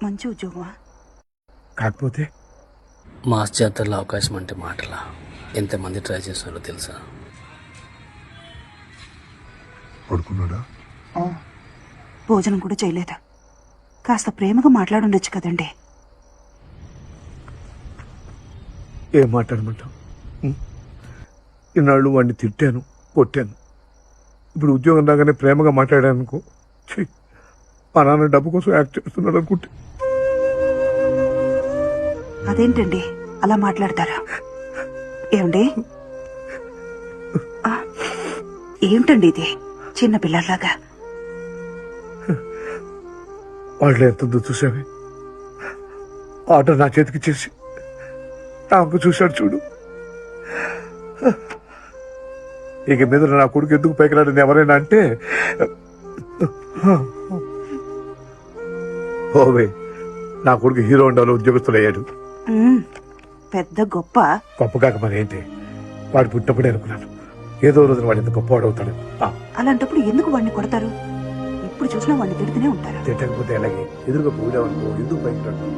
మంచి ఉద్యోగమా? కాకపోతే మాస్ జాతరలో అవకాశం అంటే మాటలా? ఎంతమంది ట్రై చేస్తున్నారో తెలుసా? పడుకున్నాడా? భోజనం కూడా చేయలేదు. కాస్త ప్రేమగా మాట్లాడుండొచ్చు కదండి. ఏం మాట్లాడమంటావు? ఇన్నాళ్ళు వాడిని తిట్టాను, కొట్టాను. ఇప్పుడు ఉద్యోగం రాగానే ప్రేమగా మాట్లాడాను అనుకో, మా నాన్న డబ్బు కోసం యాక్ట్ చేస్తున్నాడు అనుకుంటే. అదేంటండి అలా మాట్లాడతారా? ఏమండి, ఏమిటండి ఇది చిన్న పిల్లలాగా? వాళ్ళు ఎంతుందో చూసావే. ఆర్డర్ నా చేతికి చేసి నాకు చూశాడు చూడు. ఇక మీద నా కొడుకు ఎందుకు పైకి రాడని ఎవరైనా అంటే ఓవే, నా కొడుకు హీరో ఉండాలో ఉద్యోగస్తులయ్యాడు. పెద్ద గొప్ప కాక మరి ఏంటి, వాడు పుట్టినప్పుడే అనుకున్నాను ఏదో రోజున వాడు ఎంత గొప్పవాడు అవుతాడు. అలాంటప్పుడు ఎందుకు వాడిని కొడతారు? ఇప్పుడు చూసినా వాడిని తిడుతూనే ఉంటారు. తిట్టకపోతే అలాగే ఎదురుగా పోయావనుకో, ఎందుకు పైకి రాడు?